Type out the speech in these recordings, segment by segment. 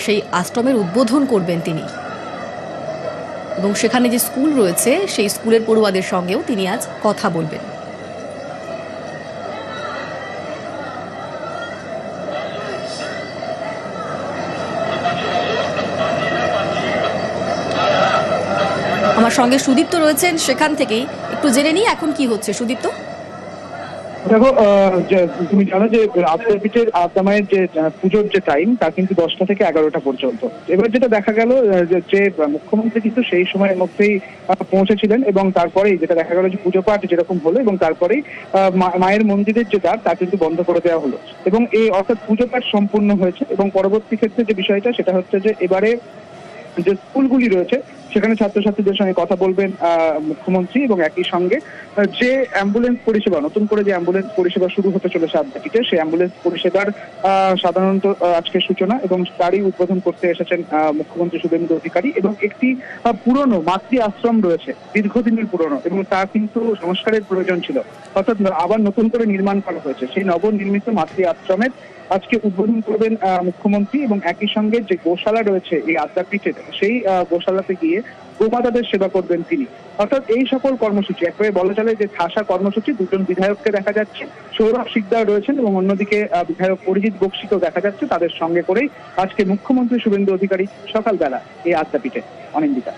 সেই আশ্রমের উদ্বোধন করবেন তিনি, এবং সেখানে যে স্কুল রয়েছে সেই স্কুলের পড়ুয়াদের সঙ্গেও তিনি আজ কথা বলবেন। আমার সঙ্গে সুদীপ্ত রয়েছেন, সেখান থেকেই একটু জেনে নিই এখন কি হচ্ছে। সুদীপ্ত, দেখো, তুমি জানো যে আদ্যাপীঠের আদ্যামায়ের যে পুজোর যে টাইম তা কিন্তু 10টা থেকে 11টা পর্যন্ত। এবার যেটা দেখা গেল যে মুখ্যমন্ত্রী কিন্তু সেই সময়ের মধ্যেই পৌঁছেছিলেন, এবং তারপরেই যেটা দেখা গেল যে পুজো পাঠ যেরকম হলো, এবং তারপরেই মায়ের মন্দিরের যে দ্বার তা কিন্তু বন্ধ করে দেওয়া হলো, এবং এই অর্থাৎ পুজো পাঠ সম্পূর্ণ হয়েছে। এবং পরবর্তী ক্ষেত্রে যে বিষয়টা সেটা হচ্ছে যে এবারে যে স্কুলগুলি রয়েছে সেখানে ছাত্রছাত্রীদের সঙ্গে কথা বলবেন মুখ্যমন্ত্রী, এবং একই সঙ্গে যে অ্যাম্বুলেন্স পরিষেবা, নতুন করে যে অ্যাম্বুলেন্স পরিষেবা শুরু হতে চলেছে আদ্যাপীঠে, সেই অ্যাম্বুলেন্স পরিষেবার সাধারণত আজকে সূচনা এবং তারই উদ্বোধন করতে এসেছেন মুখ্যমন্ত্রী শুভেন্দু অধিকারী। এবং একটি পুরনো মাতৃ আশ্রম রয়েছে, দীর্ঘদিনের পুরনো, এবং তা কিন্তু সংস্কারের প্রয়োজন ছিল, অর্থাৎ আবার নতুন করে নির্মাণ করা হয়েছে। সেই নবনির্মিত মাতৃ আশ্রমের আজকে উদ্বোধন করবেন মুখ্যমন্ত্রী, এবং একই সঙ্গে যে গোশালা রয়েছে এই আদ্যাপীঠের, সেই গোশালাতে গিয়ে গোমাতাদের সেবা করবেন তিনি। অর্থাৎ এই সকল কর্মসূচি একেবারে বলা চলে যে ঠাসা কর্মসূচি। দুজন বিধায়ককে দেখা যাচ্ছে, সৌরভ শিকদার রয়েছেন, এবং অন্যদিকে বিধায়ক অরিজিৎ বক্সিকেও দেখা যাচ্ছে। তাদের সঙ্গে করেই আজকে মুখ্যমন্ত্রী শুভেন্দু অধিকারী সকালবেলা এই আদ্যাপীঠে। অনিন্দিতা,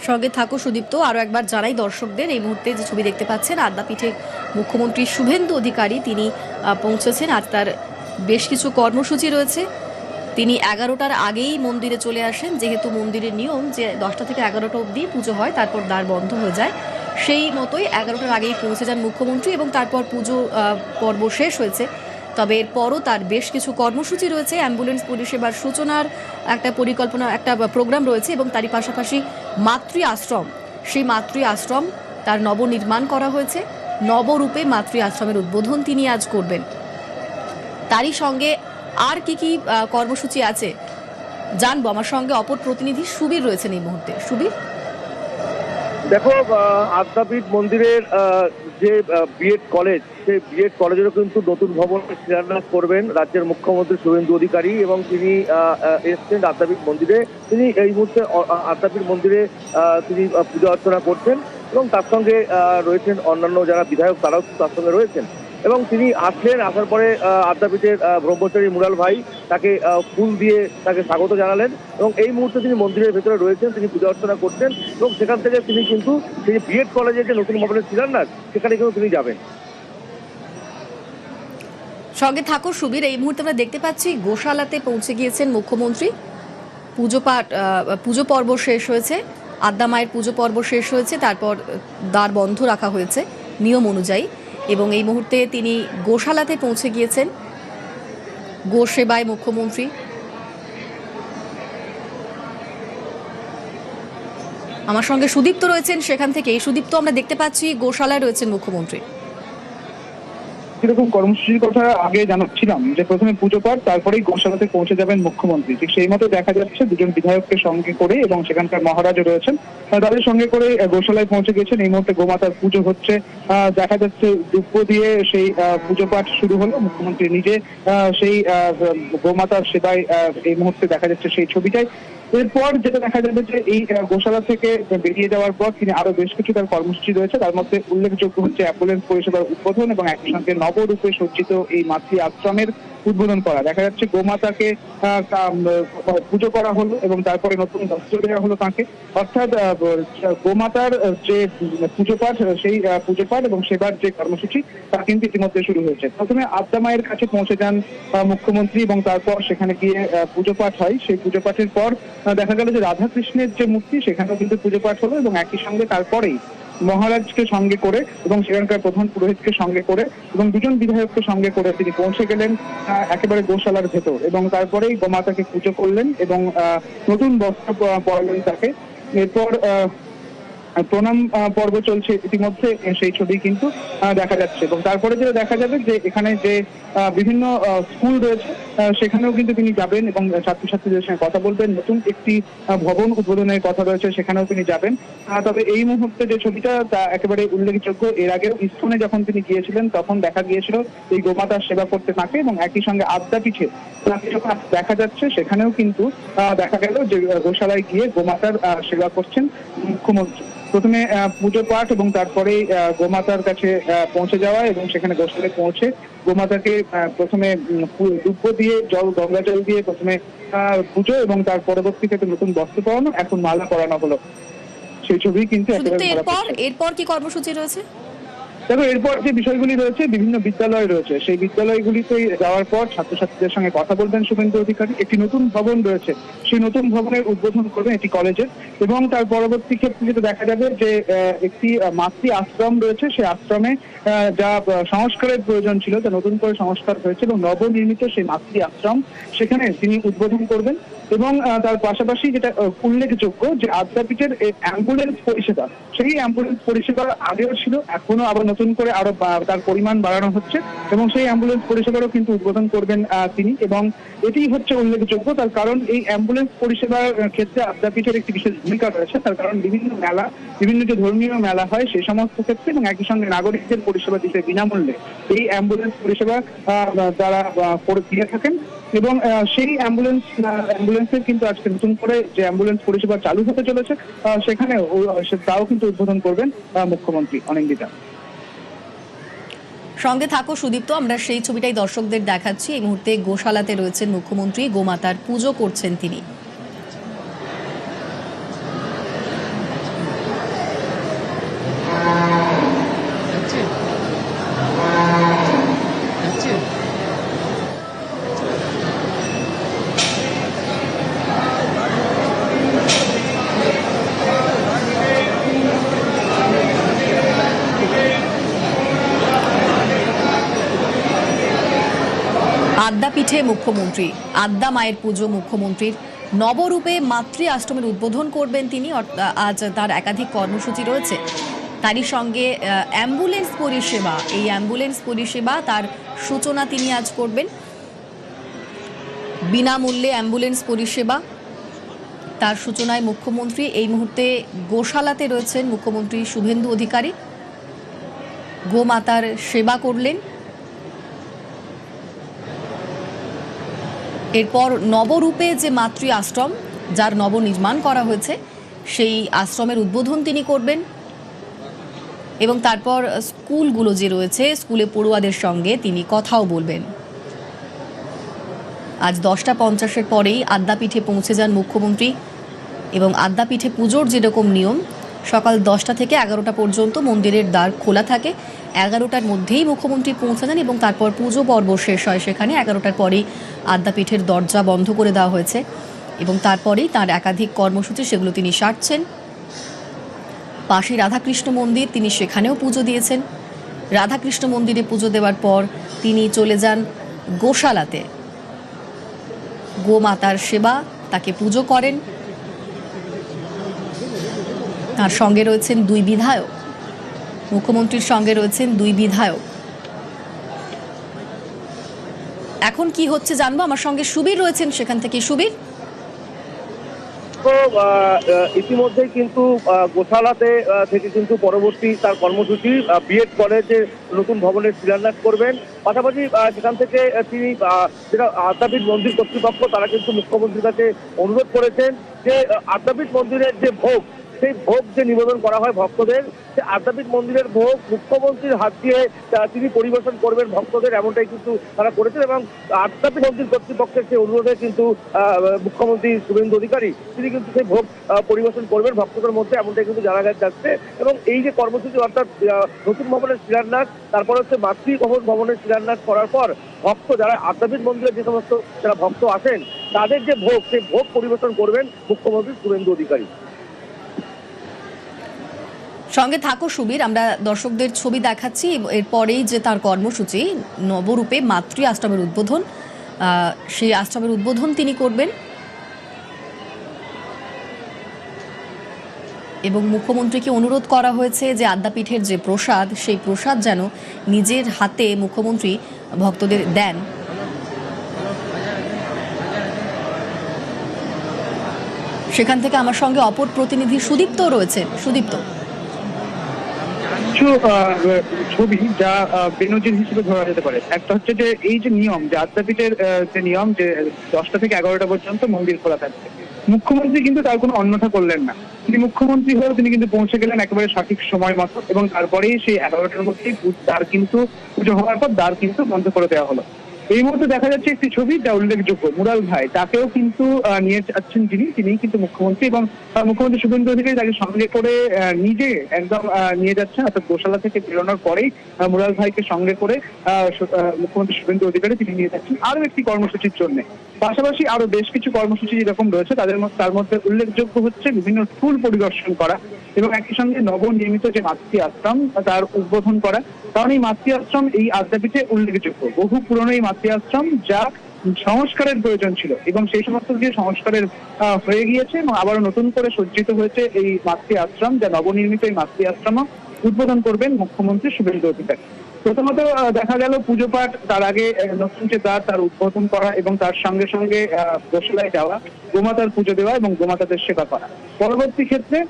সঙ্গে থাকো সুদীপ্ত। আরও একবার জানাই দর্শকদের, এই মুহূর্তে যে ছবি দেখতে পাচ্ছেন আদ্যাপীঠে মুখ্যমন্ত্রী শুভেন্দু অধিকারী তিনি পৌঁছেছেন। আজ তার বেশ কিছু কর্মসূচি রয়েছে। তিনি 11টার আগেই মন্দিরে চলে আসেন, যেহেতু মন্দিরের নিয়ম যে 10টা থেকে 11টা অবধি পুজো হয়, তারপর দ্বার বন্ধ হয়ে যায়। সেই মতোই 11টার আগেই পৌঁছে যান মুখ্যমন্ত্রী, এবং তারপর পুজো পর্ব শেষ হয়েছে। তবে এরপরও তার বেশ কিছু কর্মসূচি রয়েছে। অ্যাম্বুলেন্স পরিষেবার সূচনার একটা পরিকল্পনা, একটা প্রোগ্রাম রয়েছে, এবং তারই পাশাপাশি মাতৃ আশ্রম, সেই মাতৃ আশ্রম তার নবনির্মাণ করা হয়েছে। নবরূপে মাতৃ আশ্রমের উদ্বোধন তিনি আজ করবেন। তারই সঙ্গে আর কি কি কর্মসূচি আছে জানবো। আমার সঙ্গে অপর প্রতিনিধি সুবীর রয়েছেন এই মুহূর্তে। সুবীর, দেখো, আদ্যাপীঠ মন্দিরের যে বিএড কলেজ, সেই বিএড কলেজেরও কিন্তু নতুন ভবন শিলান্যাস করবেন রাজ্যের মুখ্যমন্ত্রী শুভেন্দু অধিকারী, এবং তিনি এসছেন আদ্যাপীঠ মন্দিরে। তিনি এই মুহূর্তে আদ্যাপীঠ মন্দিরে তিনি পূজা অর্চনা করছেন, এবং তার সঙ্গে রয়েছেন অন্যান্য যারা বিধায়ক, তারাও তার সঙ্গে রয়েছেন। এবং তিনি আসলেন, আসার পরে আদ্যাপীঠের ব্রহ্মচারী মুরাল ভাই তাকে ফুল দিয়ে তাকে স্বাগত জানালেন, এবং এই মুহূর্তে তিনি মন্দিরের ভেতরে রয়েছেন, তিনি পূজা অর্চনা করছেন, এবং সেখান থেকে তিনি কিন্তু সেই বিএড কলেজের যে নতুন ভবনের শিলান্যাস সেখানে কিন্তু তিনি যাবেন। সঙ্গে থাকো সুবীর। এই মুহূর্তে আমরা দেখতে পাচ্ছি গোশালাতে পৌঁছে গিয়েছেন মুখ্যমন্ত্রী। পুজো পর্ব শেষ হয়েছে, আদ্যা মায়ের পুজো পর্ব শেষ হয়েছে, তারপর দ্বার বন্ধ রাখা হয়েছে নিয়ম অনুযায়ী, এবং এই মুহূর্তে তিনি গোশালাতে পৌঁছে গিয়েছেন। গো সেবায় মুখ্যমন্ত্রী। আমার সঙ্গে সুদীপ্ত রয়েছেন সেখান থেকে। এই সুদীপ্ত, আমরা দেখতে পাচ্ছি গোশালায় রয়েছেন মুখ্যমন্ত্রী। এরকম কর্মসূচির কথা আগে জানাচ্ছিলাম যে প্রথমে পুজো পাঠ, তারপরেই গোশালাতে পৌঁছে যাবেন মুখ্যমন্ত্রী। ঠিক সেই মতো দেখা যাচ্ছে দুজন বিধায়ককে সঙ্গে করে, এবং সেখানকার মহারাজও রয়েছেন, তাদের সঙ্গে করে গোশালায় পৌঁছে গেছেন। এই মুহূর্তে গোমাতার পুজো হচ্ছে, দেখা যাচ্ছে দুব্য দিয়ে সেই পুজো পাঠ শুরু হলো। মুখ্যমন্ত্রী নিজে সেই গোমাতার সেবায় এই মুহূর্তে দেখা যাচ্ছে সেই ছবিটাই। এরপর যেটা দেখা যাবে যে এই গোশালা থেকে বেরিয়ে যাওয়ার পর তিনি আরো বেশ কিছু তার কর্মসূচি রয়েছে। তার মধ্যে উল্লেখযোগ্য হচ্ছে অ্যাম্বুলেন্স পরিষেবার উদ্বোধন, এবং একই সঙ্গে নবরূপে সজ্জিত এই মাতৃ আশ্রমের উদ্বোধন করা। দেখা যাচ্ছে গোমাতাকে পুজো করা হলো, এবং তারপরে নতুন বস্ত্র দেওয়া হলো তাকে। অর্থাৎ গোমাতার যে পুজো পাঠ, সেই পুজো পাঠ এবং সেবার যে কর্মসূচি তা কিন্তু ইতিমধ্যে শুরু হয়েছে। প্রথমে আদ্যা মায়ের কাছে পৌঁছে যান মুখ্যমন্ত্রী, এবং তারপর সেখানে গিয়ে পুজো পাঠ হয়। সেই পুজো পাঠের পর দেখা গেল যে রাধাকৃষ্ণের যে মূর্তি, সেখানেও কিন্তু পুজো পাঠ হলো, এবং একই সঙ্গে তারপরেই মহারাজকে সঙ্গে করে এবং সেখানকার প্রধান পুরোহিতকে সঙ্গে করে এবং দুজন বিধায়ককে সঙ্গে করে তিনি পৌঁছে গেলেন একেবারে গোশালার ভেতর, এবং তারপরেই গোমাতাকে পুজো করলেন এবং নতুন বস্ত্র পরালেন তাকে। এরপর প্রণাম পর্ব চলছে ইতিমধ্যে, সেই ছবি কিন্তু দেখা যাচ্ছে। এবং তারপরে যেটা দেখা যাবে যে এখানে যে বিভিন্ন স্কুল রয়েছে সেখানেও কিন্তু তিনি যাবেন এবং ছাত্রছাত্রীদের সঙ্গে কথা বলবেন। নতুন একটি ভবন উদ্বোধনের কথা রয়েছে, সেখানেও তিনি যাবেন। তবে এই মুহূর্তে যে ছবিটা তা একেবারে উল্লেখযোগ্য, এর আগেও ইস্কনে যখন তিনি গিয়েছিলেন তখন দেখা গিয়েছিল এই গোমাতার সেবা করতে থাকে, এবং একই সঙ্গে আদ্যাপীঠে তাকে যখন দেখা যাচ্ছে সেখানেও কিন্তু দেখা গেল যে গোশালায় গিয়ে গোমাতার সেবা করছেন মুখ্যমন্ত্রী। প্রথমে পুজো পাঠ এবং তারপরে গোমাতার কাছে পৌঁছে যাওয়া, এবং সেখানে গোশালায় পৌঁছে গোমাতাকে প্রথমে দুব্য দিয়ে গঙ্গা জল দিয়ে প্রথমে পুজো, এবং তার পরবর্তীতে নতুন বস্ত্র পরানো, এখন মালা পরানো হলো। সেই ছবি কিন্তু এরপর কি কর্মসূচি রয়েছে? দেখো, এরপর যে বিষয়গুলি রয়েছে, বিভিন্ন বিদ্যালয় রয়েছে, সেই বিদ্যালয়গুলিতে যাওয়ার পর ছাত্রছাত্রীদের সঙ্গে কথা বলবেন শুভেন্দু অধিকারী। একটি নতুন ভবন রয়েছে, সেই নতুন ভবনের উদ্বোধন করবেন এটি কলেজের, এবং তার পরবর্তী ক্ষেত্রে যেটা দেখা যাবে যে একটি মাতৃ আশ্রম রয়েছে, সেই আশ্রমে যা সংস্কারের প্রয়োজন ছিল, যা নতুন করে সংস্কার হয়েছে এবং নবনির্মিত সেই মাতৃ আশ্রম সেখানে তিনি উদ্বোধন করবেন। এবং তার পাশাপাশি যেটা উল্লেখযোগ্য যে আদ্যাপীঠের অ্যাম্বুলেন্স পরিষেবা, সেই অ্যাম্বুলেন্স পরিষেবা আগেও ছিল, এখনো আবার নতুন করে আরো তার পরিমাণ বাড়ানো হচ্ছে, এবং সেই অ্যাম্বুলেন্স পরিষেবারও কিন্তু উদ্বোধন করবেন তিনি। এবং এটি হচ্ছে উল্লেখযোগ্য, তার কারণ এই অ্যাম্বুলেন্স পরিষেবার ক্ষেত্রে আদ্যাপীঠের একটি বিশেষ ভূমিকা রয়েছে। তার কারণ বিভিন্ন মেলা, বিভিন্ন যে ধর্মীয় মেলা হয় সেই সমস্ত ক্ষেত্রে, এবং একই সঙ্গে নাগরিকদের পরিষেবা দিতে বিনামূল্যে এই অ্যাম্বুলেন্স পরিষেবা তারা দিয়ে থাকেন। এবং সেই অ্যাম্বুলেন্সের কিন্তু আজকে নতুন করে যে অ্যাম্বুলেন্স পরিষেবা চালু হতে চলেছে সেখানে তাও কিন্তু উদ্বোধন করবেন মুখ্যমন্ত্রী। অনিন্দিতা, সঙ্গে থাকো সুদীপ্ত, আমরা সেই ছবিটাই দর্শকদের দেখাচ্ছি। এই মুহূর্তে গোশালাতে রয়েছেন মুখ্যমন্ত্রী, গোমাতার পুজো করছেন তিনি। আদ্যাপীঠে মুখ্যমন্ত্রী, আদ্যা মায়ের পুজো মুখ্যমন্ত্রীর। নবরূপে মাতৃ আশ্রমের উদ্বোধন করবেন তিনি। আজ তার একাধিক কর্মসূচি রয়েছে, তারই সঙ্গে অ্যাম্বুলেন্স পরিষেবা, এই অ্যাম্বুলেন্স পরিষেবা তার সূচনা তিনি আজ করবেন। বিনামূল্যে অ্যাম্বুলেন্স পরিষেবা, তার সূচনায় মুখ্যমন্ত্রী। এই মুহূর্তে গোশালাতে রয়েছেন মুখ্যমন্ত্রী শুভেন্দু অধিকারী, গোমাতার সেবা করলেন। এরপর নবরূপে যে মাতৃ আশ্রম, যার নবনির্মাণ করা হয়েছে, সেই আশ্রমের উদ্বোধন তিনি করবেন। এবং তারপর স্কুলগুলো যে রয়েছে, স্কুলে পড়ুয়াদের সঙ্গে তিনি কথাও বলবেন। আজ 10:50 পরেই আদ্যাপীঠে পৌঁছে যান মুখ্যমন্ত্রী, এবং আদ্যাপীঠে পুজোর যেরকম নিয়ম, সকাল 10টা থেকে 11টা পর্যন্ত মন্দিরের দ্বার খোলা থাকে। 11টার মধ্যেই মুখ্যমন্ত্রী পৌঁছে যান, এবং তারপর পুজো পর্ব শেষ হয় সেখানে। 11টার পরেই আদ্যাপীঠের দরজা বন্ধ করে দেওয়া হয়েছে, এবং তারপরেই তার একাধিক কর্মসূচি, সেগুলো তিনি সারছেন। পাশে রাধাকৃষ্ণ মন্দির, তিনি সেখানেও পুজো দিয়েছেন। রাধাকৃষ্ণ মন্দিরে পুজো দেওয়ার পর তিনি চলে যান গোশালাতে, গোমাতার সেবা, তাকে পুজো করেন। তার সঙ্গে রয়েছেন দুই বিধায়ক, মুখ্যমন্ত্রীর সঙ্গে রয়েছেন দুই বিধায়ক। এখন কি হচ্ছে জানবো, আমার সঙ্গে সুবীর রয়েছেন সেখান থেকে। সুবীর, ইতিমধ্যেই কিন্তু গোশালাতে থেকে কিন্তু পরবর্তী তার কর্মসূচি বিএড কলেজে নতুন ভবনের শিলান্যাস করবেন। পাশাপাশি সেখান থেকে তিনি যেটা আদ্যাপীঠ মন্দির কর্তৃপক্ষ, তারা কিন্তু মুখ্যমন্ত্রীর কাছে অনুরোধ করেছেন যে আদ্যাপীঠ মন্দিরের যে ভোগ, সেই ভোগ যে নিবেদন করা হয় ভক্তদের, সে আদ্যাপীঠ মন্দিরের ভোগ মুখ্যমন্ত্রীর হাত দিয়ে তিনি পরিবেশন করবেন ভক্তদের, এমনটাই কিন্তু তারা করেছেন। এবং আদ্যাপীঠ মন্দির কর্তৃপক্ষের সেই অনুরোধে কিন্তু মুখ্যমন্ত্রী শুভেন্দু অধিকারী তিনি কিন্তু সেই ভোগ পরিবেশন করবেন ভক্তদের মধ্যে, এমনটাই কিন্তু জানা যাচ্ছে। এবং এই যে কর্মসূচি, অর্থাৎ নতুন ভবনের শিলান্যাস, তারপর হচ্ছে ভবনের শিলান্যাস করার পর ভক্ত যারা আদ্যাপীঠ মন্দিরে যে সমস্ত যারা ভক্ত আসেন, তাদের যে ভোগ, সেই ভোগ পরিবেশন করবেন মুখ্যমন্ত্রী শুভেন্দু অধিকারী। সঙ্গে থাকো সুবীর, আমরা দর্শকদের ছবি দেখাচ্ছি। এরপরেই যে তার কর্মসূচি, নবরূপে মাতৃ আশ্রমের উদ্বোধন, সেই আশ্রমের উদ্বোধন তিনি করবেন। এবং মুখ্যমন্ত্রীকে অনুরোধ করা হয়েছে যে আদ্যাপীঠের যে প্রসাদ সেই প্রসাদ যেন নিজের হাতে মুখ্যমন্ত্রী ভক্তদের দেন। সেখান থেকে আমার সঙ্গে অপর প্রতিনিধি সুদীপ্ত রয়েছেন। সুদীপ্ত, কিছু ছবি যা বেনজির হিসেবে ধরা যেতে পারে। একটা হচ্ছে যে এই যে নিয়ম, যে আদ্যাপীঠের যে নিয়ম যে 10টা থেকে 11টা পর্যন্ত মন্দির খোলা থাকবে, মুখ্যমন্ত্রী কিন্তু তার কোনো অন্যথা করলেন না। তিনি মুখ্যমন্ত্রী হয়েও তিনি কিন্তু পৌঁছে গেলেন একেবারে সঠিক সময় মতো, এবং তারপরেই সেই 11টার মধ্যেই দ্বার কিন্তু পুজো হওয়ার পর দ্বার কিন্তু বন্ধ করে দেওয়া হলো। এই মুহূর্তে দেখা যাচ্ছে একটি ছবি যা উল্লেখযোগ্য, মুরাল ভাই তাকেও কিন্তু নিয়ে যাচ্ছেন তিনি কিন্তু মুখ্যমন্ত্রী, এবং মুখ্যমন্ত্রী শুভেন্দু অধিকারী তাকে সঙ্গে করে নিজে একদম নিয়ে যাচ্ছেন। অর্থাৎ গোশালা থেকে বেরোনোর পরেই মুরাল ভাইকে সঙ্গে করে মুখ্যমন্ত্রী শুভেন্দু অধিকারী তিনি নিয়ে যাচ্ছেন আরো একটি কর্মসূচির জন্য। পাশাপাশি আরো বেশ কিছু কর্মসূচি যেরকম রয়েছে তার মধ্যে উল্লেখযোগ্য হচ্ছে বিভিন্ন স্কুল পরিদর্শন করা এবং একই সঙ্গে নবনির্মিত যে মাতৃ আশ্রম তার উদ্বোধন করা। কারণ এই মাতৃ আশ্রম এই আদ্যাপীঠে উল্লেখযোগ্য, বহু পুরনো এই মাতৃ আশ্রম যা সংস্কারের প্রয়োজন ছিল এবং সেই সমস্ত যে সংস্কারের হয়ে গিয়েছে এবং আবারও নতুন করে সজ্জিত হয়েছে এই মাতৃ আশ্রম, যা নবনির্মিত এই মাতৃ আশ্রম উদ্বোধন করবেন মুখ্যমন্ত্রী শুভেন্দু অধিকারী। প্রথমত দেখা গেল পুজো পাঠ, তার আগে নতুন যে দ্বার তার উদ্বোধন করা এবং তার সঙ্গে সঙ্গে গোশালায় যাওয়া, গোমাতার পুজো দেওয়া এবং গোমাতাদের সেবা করা। পরবর্তী ক্ষেত্রে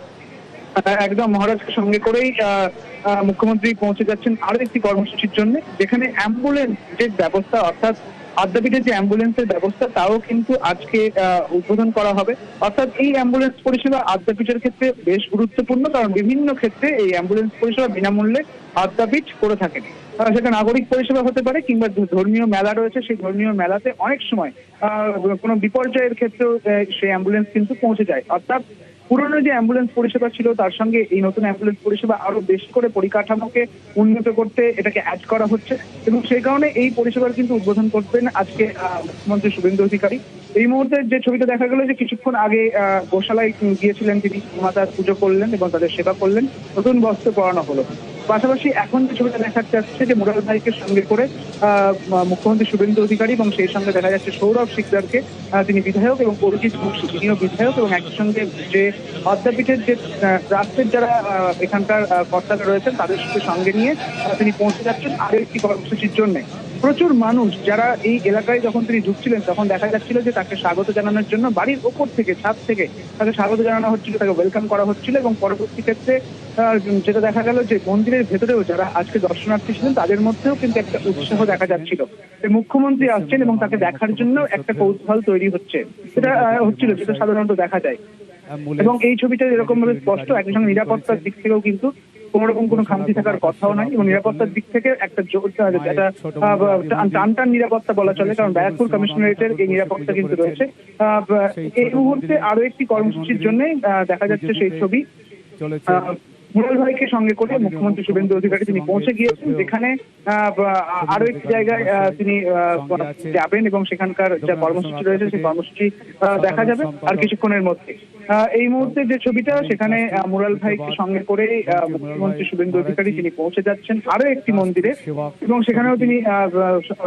একদম মহারাজকে সঙ্গে করেই মুখ্যমন্ত্রী পৌঁছে যাচ্ছেন আরো একটি কর্মসূচির জন্য, যেখানে অ্যাম্বুলেন্স যে ব্যবস্থা, অর্থাৎ আদ্যাপীঠের যে অ্যাম্বুলেন্সের ব্যবস্থা তাও কিন্তু আজকে উদ্বোধন করা হবে। অর্থাৎ এই অ্যাম্বুলেন্স পরিষেবা আদ্যাপীঠের ক্ষেত্রে বেশ গুরুত্বপূর্ণ, কারণ বিভিন্ন ক্ষেত্রে এই অ্যাম্বুলেন্স পরিষেবা বিনামূল্যে আদ্যাপীঠ করে থাকেন। সেটা নাগরিক পরিষেবা হতে পারে কিংবা ধর্মীয় মেলা রয়েছে, সেই ধর্মীয় মেলাতে অনেক সময় কোনো বিপর্যয়ের ক্ষেত্রেও সেই অ্যাম্বুলেন্স কিন্তু পৌঁছে যায়। অর্থাৎ পুরনো যে অ্যাম্বুলেন্স পরিষেবা ছিল তার সঙ্গে এই নতুন অ্যাম্বুলেন্স পরিষেবা আরো বেশি করে পরিকাঠামোকে উন্নত করতে এটাকে অ্যাড করা হচ্ছে, এবং সেই কারণে এই পরিষেবার কিন্তু উদ্বোধন করবেন আজকে মুখ্যমন্ত্রী শুভেন্দু অধিকারী। এই মুহূর্তে যে ছবিটা দেখা গেল যে কিছুক্ষণ আগে গোশালায় গিয়েছিলেন তিনি, মাতার পুজো করলেন এবং তাদের সেবা করলেন, নতুন বস্ত্র পরানো হলো। পাশাপাশি এখন যে ছবিটা দেখা যাচ্ছে যে মুরাল ভাইকে সঙ্গে করে মুখ্যমন্ত্রী শুভেন্দু অধিকারী এবং সেই সঙ্গে দেখা যাচ্ছে সৌরভ শিকদারকে, তিনি বিধায়ক, এবং অরিজিৎ বক্সি তিনিও বিধায়ক, এবং একই সঙ্গে যে আদ্যাপীঠের যে রাষ্ট্রের যারা এখানকার কর্তারা রয়েছেন তাদের সঙ্গে নিয়ে তিনি পৌঁছে যাচ্ছেন আরো একটি কর্মসূচির জন্য। প্রচুর মানুষ যারা এই এলাকায় যখন তিনি ঢুকছিলেন তখন দেখা যাচ্ছিল যে তাকে স্বাগত জানানোর জন্য বাড়ির ওপর থেকে, ছাদ থেকে তাকে স্বাগত জানানো হচ্ছিল, তাকে ওয়েলকাম করা হচ্ছিল, এবং পরবর্তী ক্ষেত্রে যেটা দেখা গেল যে মন্দিরের ভেতরেও যারা আজকে দর্শনার্থী ছিলেন তাদের মধ্যেও কিন্তু একটা উৎসাহ দেখা যাচ্ছিল। মুখ্যমন্ত্রী আসছেন এবং তাকে দেখার জন্য একটা কৌতূহল তৈরি হচ্ছে, সেটা হচ্ছিল, যেটা সাধারণত দেখা যায়। এবং এই ছবিটা এরকম ভাবে স্পষ্ট, একই সঙ্গে নিরাপত্তার দিক থেকেও কিন্তু কোন রকম কোনো খামতি থাকার কথাও নাই, এবং নিরাপত্তার দিক থেকে একটা টান নিরাপত্তা বলা চলে, কারণ ব্যারাকপুর কমিশনারেটের এই নিরাপত্তা কিন্তু রয়েছে। এই মুহূর্তে আরো একটি কর্মসূচির জন্য দেখা যাচ্ছে সেই ছবি, মুরাল ভাইকে সঙ্গে করে মুখ্যমন্ত্রী শুভেন্দু অধিকারী তিনি পৌঁছে গিয়েছেন, যেখানে আরো একটি জায়গায় তিনি যাবেন এবং সেখানকার যা কর্মসূচি রয়েছে সেই কর্মসূচি দেখা যাবে আর কিছুক্ষণের মধ্যে। এই মুহূর্তে যে ছবিটা, সেখানে মুরাল ভাইকে সঙ্গে করে মুখ্যমন্ত্রী শুভেন্দু অধিকারী তিনি পৌঁছে যাচ্ছেন আরো একটি মন্দিরে, এবং সেখানেও তিনি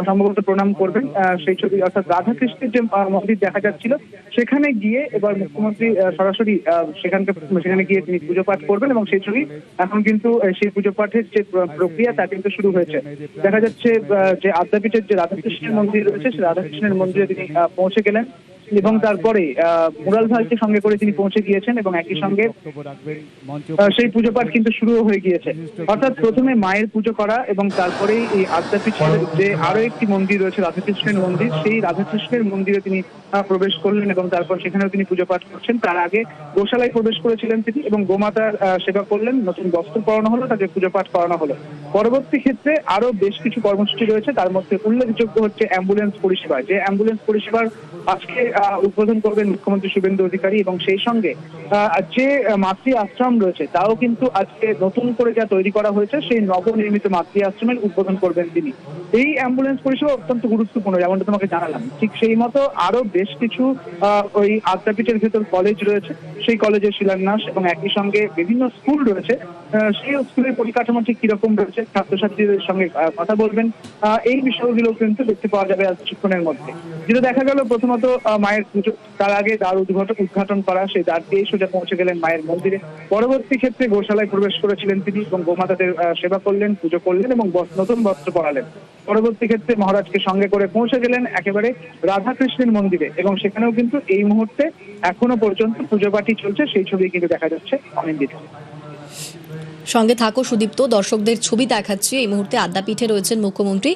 সম্ভবত প্রণাম করবেন। সেই ছবি, অর্থাৎ রাধাকৃষ্ণের যে মন্দির দেখা যাচ্ছিল সেখানে গিয়ে এবার মুখ্যমন্ত্রী সরাসরি সেখানে গিয়ে তিনি পুজো পাঠ করবেন, এবং সেই ছবি এখন কিন্তু সেই পুজো পাঠের যে প্রক্রিয়া তা কিন্তু শুরু হয়েছে। দেখা যাচ্ছে যে আদ্যাপীঠের যে রাধাকৃষ্ণের মন্দির রয়েছে সেই রাধাকৃষ্ণের মন্দিরে তিনি পৌঁছে গেলেন, এবং তারপরে মুরাল ভাইকে সঙ্গে করে তিনি পৌঁছে গিয়েছেন, এবং একই সঙ্গে সেই পুজো পাঠ কিন্তু শুরু হয়ে গিয়েছে। অর্থাৎ প্রথমে মায়ের পুজো করা এবং তারপরে এই আদ্যাপীঠের যে আরো একটি মন্দির রয়েছে রাধাকৃষ্ণের মন্দির, সেই রাধাকৃষ্ণের মন্দিরে তিনি প্রবেশ করলেন এবং তারপর সেখানেও তিনি পুজো পাঠ করছেন। তার আগে গোশালায় প্রবেশ করেছিলেন তিনি এবং গোমাতার সেবা করলেন, নতুন বস্ত্র পরানো হলো, তাকে পুজো পাঠ করানো হলো। পরবর্তী ক্ষেত্রে আরো বেশ কিছু কর্মসূচি রয়েছে, তার মধ্যে উল্লেখযোগ্য হচ্ছে অ্যাম্বুলেন্স পরিষেবা, যে অ্যাম্বুলেন্স পরিষেবার আজকে উদ্বোধন করবেন মুখ্যমন্ত্রী শুভেন্দু অধিকারী, এবং সেই সঙ্গে যে মাতৃ আশ্রম রয়েছে তাও কিন্তু আজকে নতুন করে যা তৈরি করা হয়েছে সেই নবনির্মিত মাতৃ আশ্রমের উদ্বোধন করবেন তিনি। এই অ্যাম্বুলেন্স পরিষেবা অত্যন্ত গুরুত্বপূর্ণ, যেমনটা তোমাকে জানালাম, ঠিক সেই মতো আরো বেশ কিছু ওই আদ্যাপীঠের ভেতর কলেজ রয়েছে, সেই কলেজের শিলান্যাস, এবং একই সঙ্গে বিভিন্ন স্কুল রয়েছে, সেই স্কুলের পরিকাঠামো ঠিক কিরকম রয়েছে, ছাত্রছাত্রীদের সঙ্গে কথা বলবেন, এই বিষয়গুলো কিন্তু দেখতে পাওয়া যাবে আজ কিছুক্ষণের মধ্যে। যেটা দেখা গেল প্রথমত মায়ের পুজো, তার আগে দ্বার উদ্ঘাটন করা, সেই দ্বার দিয়ে সোজা পৌঁছে গেলেন মায়ের মন্দিরে। পরবর্তী ক্ষেত্রে গোশালায় প্রবেশ করেছিলেন তিনি এবং গোমাতাদের সেবা করলেন, পুজো করলেন এবং নতুন বস্ত্র পরালেন। পরবর্তী ক্ষেত্রে মহারাজকে সঙ্গে করে পৌঁছে গেলেন একেবারে রাধাকৃষ্ণের মন্দিরে, এবং সেখানেও কিন্তু এই মুহূর্তে এখনো পর্যন্ত পুজো পাঠই চলছে, সেই ছবি কিন্তু দেখা যাচ্ছে অনিন্দিত। সঙ্গে থাকো সুদীপ্ত, দর্শকদের ছবি দেখাচ্ছি। এই মুহূর্তে আদ্যাপীঠে রয়েছেন মুখ্যমন্ত্রী,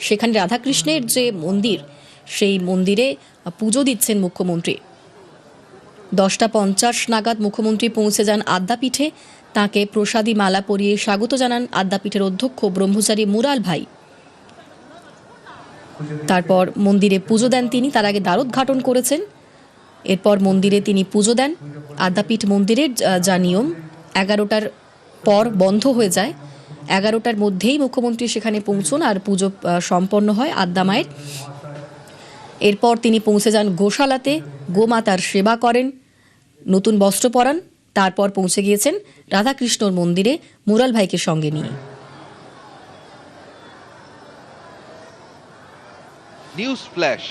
সেখানে রাধাকৃষ্ণের যে মন্দির সেই মন্দিরে পুজো দিচ্ছেন মুখ্যমন্ত্রী। 10:50 নাগাদ মুখ্যমন্ত্রী পৌঁছে যান আদ্যাপীঠে, তাকে প্রসাদী মালা পরিয়ে স্বাগত জানান আদ্যাপীঠের অধ্যক্ষ ব্রহ্মচারী মুরাল ভাই। তারপর মন্দিরে পুজো দেন তিনি, তার আগে দ্বারোদ্ঘাটন করেছেন। এরপর মন্দিরে তিনি পুজো দেন। আদ্যাপীঠ মন্দিরের যা নিয়ম, 11টার পর বন্ধ হয়ে যায়, 11টার মধ্যেই মুখ্যমন্ত্রী সেখানে পৌঁছন আর পুজো সম্পন্ন হয় আদ্যা মায়ের। এরপর তিনি পৌঁছে যান গোশালাতে, গোমাতার সেবা করেন, নতুন বস্ত্র পরান। তারপর পৌঁছে গিয়েছেন রাধাকৃষ্ণর মন্দিরে মুরাল ভাইকে সঙ্গে নিয়ে। News flash